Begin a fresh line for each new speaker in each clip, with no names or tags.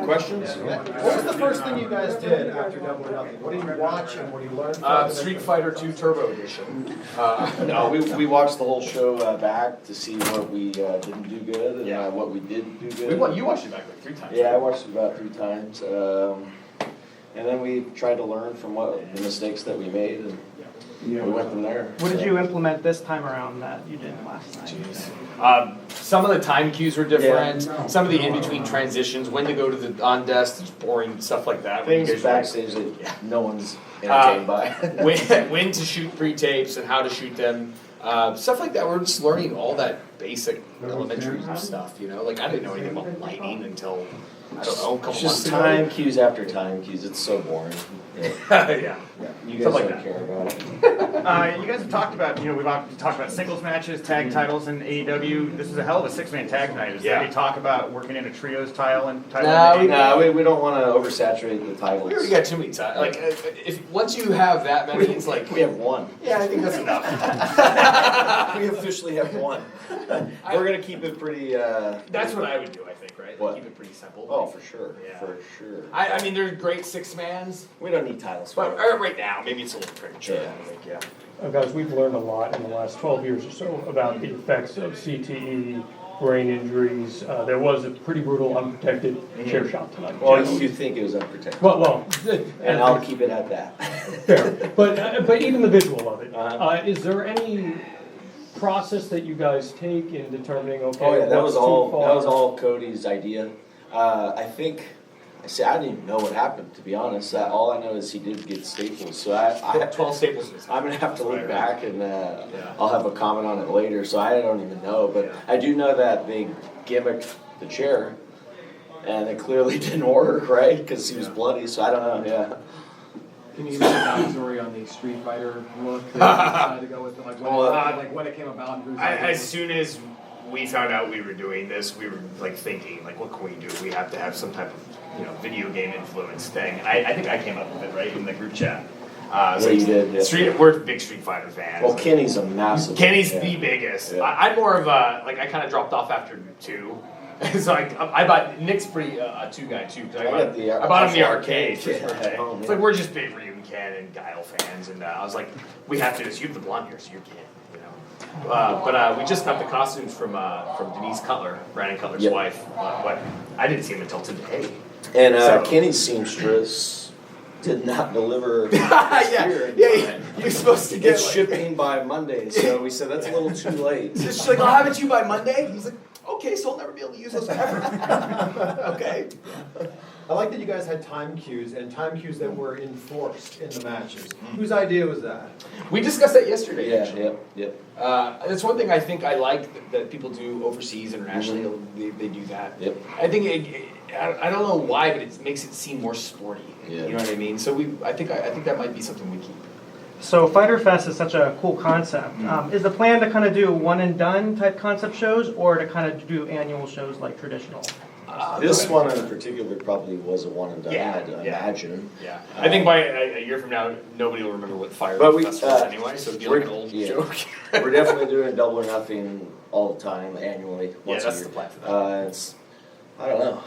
Questions?
What was the first thing you guys did after Double or Nothing? What did you watch and what did you learn from it?
Street Fighter 2 Turbo Edition.
No, we watched the whole show back to see what we didn't do good and what we did do good.
You watched it back like 3 times.
Yeah, I watched it about 3 times. And then we tried to learn from the mistakes that we made, and we went from there.
What did you implement this time around that you didn't last night?
Some of the time cues were different. Some of the in-between transitions, when to go to the on-desk, just boring stuff like that.
Things backstage that no one's entertained by.
when to shoot pre-tapes and how to shoot them. Stuff like that. We're just learning all that basic elementary stuff, you know? Like, I didn't know anything about lighting until, I don't know, a couple
It's
months
just
ago.
time cues after time cues. It's so boring.
Yeah.
You guys
Something
don't
like
care about it.
You guys have talked about, we've talked about singles matches, tag titles in AEW. This is a hell of a 6-man tag night. Is there any talk about working in a trios title and
We don't want to oversaturate the titles.
We already got too many times. Like, if once you have that many, it's like...
We have one.
Yeah, I think that's enough.
We officially have one. We're going to keep it pretty...
That's what I would do, I think, right?
What?
Keep it pretty simple.
Oh, for sure.
Yeah.
For sure.
I mean, they're great 6-mans,
We don't need titles.
but right now, maybe it's a little premature.
Yeah.
Guys, we've learned a lot in the last 12 years or so about the effects of CTE, brain injuries. There was a pretty brutal unprotected chair shot tonight.
Well, you think it was unprotected.
Well,
And I'll keep it at that.
fair. But even the visual of it, is there any process that you guys take in determining, okay,
Oh yeah, that
what's
was
too far?
all Cody's idea. I think. I didn't even know what happened, to be honest. All I know is he did get staples. So I
12 staples.
I'm gonna have to look back and I'll have a comment on it later. So I don't even know, but I do know that they gimmicked the chair, and it clearly didn't work, right? Because he was bloody. So I don't know. Yeah.
Can you give us a backstory on the Street Fighter look that you decided to go with, like when it came about? And who's
As soon as we found out we were doing this, we were like thinking, like, what can we do? We have to have some type of video game influence thing. And I think I came up with it, right, in the group chat.
So you did. Yeah.
We're big Street Fighter fans.
Well, Kenny's a massive.
Kenny's the biggest.
Yeah.
I'm more of a, like, I kind of dropped off after 2. So I bought, Nick's pretty a 2-guy too. I bought him the arcade for his birthday. It's like, we're just big Ryu and Ken and Guile fans. And I was like, we have to do this. You have the blonde hair, so you're Ken. But we just got the costumes from Denise Cutler, Brandon Cutler's wife. But I didn't see him until today.
And Kenny's seamstress did not deliver.
You're supposed to get
It's shipping by Monday, so we said that's a little too late.
She's like, I'll have it to you by Monday. He's like, okay, so I'll never be able to use those ever. Okay.
I like that you guys had time cues and time cues that were enforced in the matches. Whose idea was that?
We discussed that yesterday.
Yeah,
actually.
yep.
That's one thing I think I like that people do overseas, internationally. They do that.
Yep.
I think I don't know why, but it makes it seem more sporty.
Yeah.
You know what I mean? So I think that might be something we keep.
So Fyter Fest is such a cool concept. Is the plan to kind of do one and done type concept shows, or to kind of do annual shows like traditional?
This one in particular probably was a one and done,
Yeah,
I'd imagine.
Yeah. I think by a year from now, nobody will remember what Fyter Fest was anyway, so it'll be like an old joke.
We're definitely doing Double or Nothing all the time, annually, once a
that's
year.
the plan for that.
I don't know.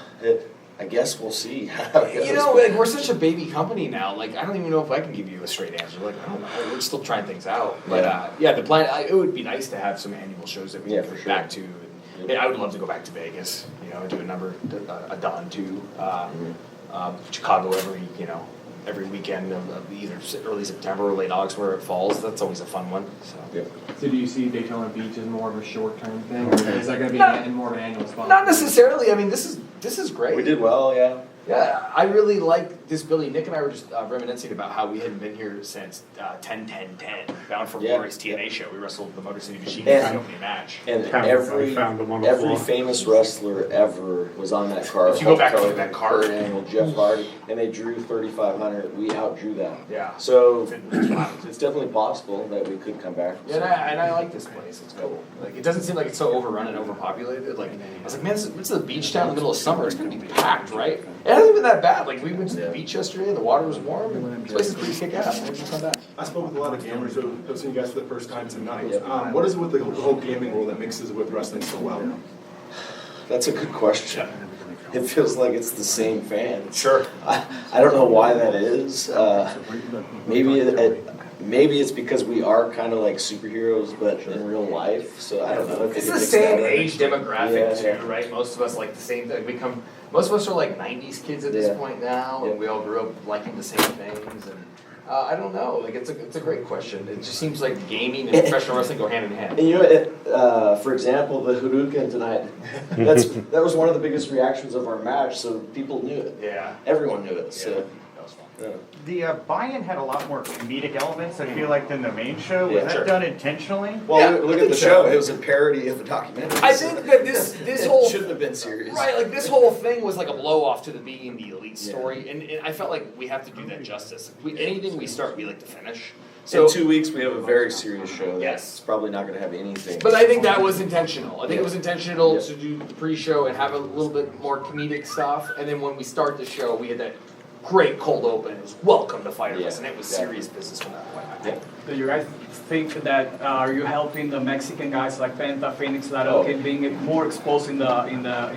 I guess we'll see how it goes.
Like, we're such a baby company now. Like, I don't even know if I can give you a straight answer. Like, I don't know. We're still trying things out. But the plan. It would be nice to have some annual shows that we can get back to. And I would love to go back to Vegas. Do a Don too. Chicago every weekend of either early September or late August where it falls. That's always a fun one. So.
So do you see Daytona Beach as more of a short-term thing, or is that going to be more of an annual spot?
Not necessarily. I mean, this is great.
We did well, yeah.
Yeah, I really like this Billy. Nick and I were just reminiscing about how we hadn't been here since 10-10-10, Bound for Glory's TNA show. We wrestled the Motor City Machine in the opening match.
And every famous wrestler ever was on that card.
If you go back to that card,
Angle, Jeff Hardy, and they drew 3,500. We outdrew that.
Yeah.
So it's definitely possible that we could come back.
Yeah, and I like this place. It's cool. Like, it doesn't seem like it's so overrun and overpopulated. Like, I was like, man, it's a beach town in the middle of summer. It's gonna be packed, right? It hasn't been that bad. Like, we went to the beach yesterday, and the water was warm, and the place is pretty kick-ass. It's not bad.
I spoke with a lot of gamers who have seen you guys for the first time tonight. What is it with the whole gaming world that mixes with wrestling so well?
That's a good question. it feels like it's the same fans.
Sure.
I don't know why that is. Maybe it's because we are kind of like superheroes, but in real life. So I don't know. If
It's
it
the
mixed
same
together.
age demographic
Yeah.
too, right? Most of us like the same thing. Most of us are like '90s kids at this
Yeah.
point now, and we all grew up liking the same things. And I don't know. Like it's a great question. It just seems like gaming and professional wrestling go hand in hand.
And you know, for example, the Hadouken tonight, that was one of the biggest reactions of our match, so people knew it.
Yeah.
Everyone knew it, so.
That was fun.
Yeah.
The buy-in had a lot more comedic elements, I feel like, than the main show. Was
Yeah,
that
sure.
done intentionally?
Well,
Yeah,
look
I
at
think
the
so.
show, it was a parody of a documentary.
I
so
think that this
it
whole
shouldn't have been serious.
right, like this whole thing was like a blow off to the being the elite story, and I felt like we have to do that justice. Anything we start, we like to finish. So
In 2 weeks, we have a very serious show
Yes.
that's probably not gonna have anything.
But I think that was intentional. I think it was intentional
Yeah.
to do the pre-show and have a little bit more comedic stuff, and then when we start the show, we had that great cold open. It was welcome to Fyter,
Yeah.
and it was
Yeah.
serious business from that point.
Yeah.
Do you guys think that are you helping the Mexican guys like Penta, Phoenix, that
Oh.
okay, being more exposed in the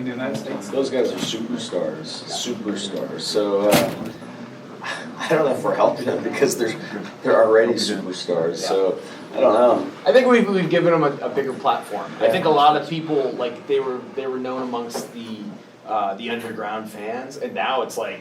United States?
Those guys are superstars. So I don't know if we're helping them because they're already superstars. So I don't know.
I think we've given them a bigger platform. I think a lot of people like they were known amongst the underground fans, and now it's like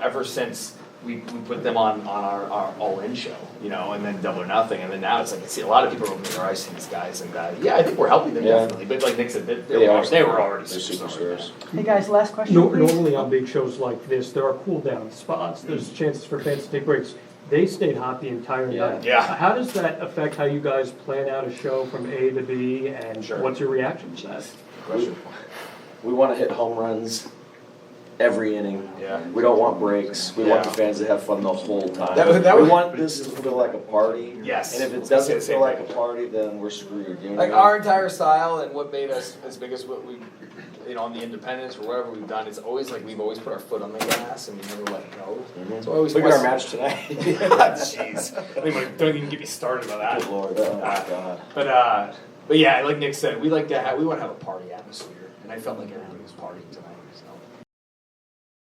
ever since we put them on our All-In show, and then Double or Nothing, and then now it's like see a lot of people are opening their eyes to these guys, and yeah, I think we're helping them
Yeah.
definitely. But like Nick said, they
They
were already
They're
superstars.
Hey guys, last question, please.
Normally on big shows like this, there are cool down spots, there's chances for fans to take breaks. They stayed hot the entire night.
Yeah.
How does that affect how you guys plan out a show from A to B, and
Sure.
what's your reaction to that?
We want to hit home runs every inning.
Yeah.
We don't want breaks. We want
Yeah.
the fans to have fun the whole time.
That
we
was-
want this to feel like a party.
Yes.
And if
I
it
was gonna say
doesn't
the same
feel like
thing.
a party, then we're screwed. You know
Like
what I mean?
our entire style and what made us as big as what we, on the independents or whatever we've done, it's always like we've always put our foot on the gas and we never let go. So I always
Look at our match tonight.
Jeez, don't even get me started on that.
Good Lord. Oh my God.
But yeah, like Nick said, we want to have a party atmosphere, and I felt like everything was partying tonight. So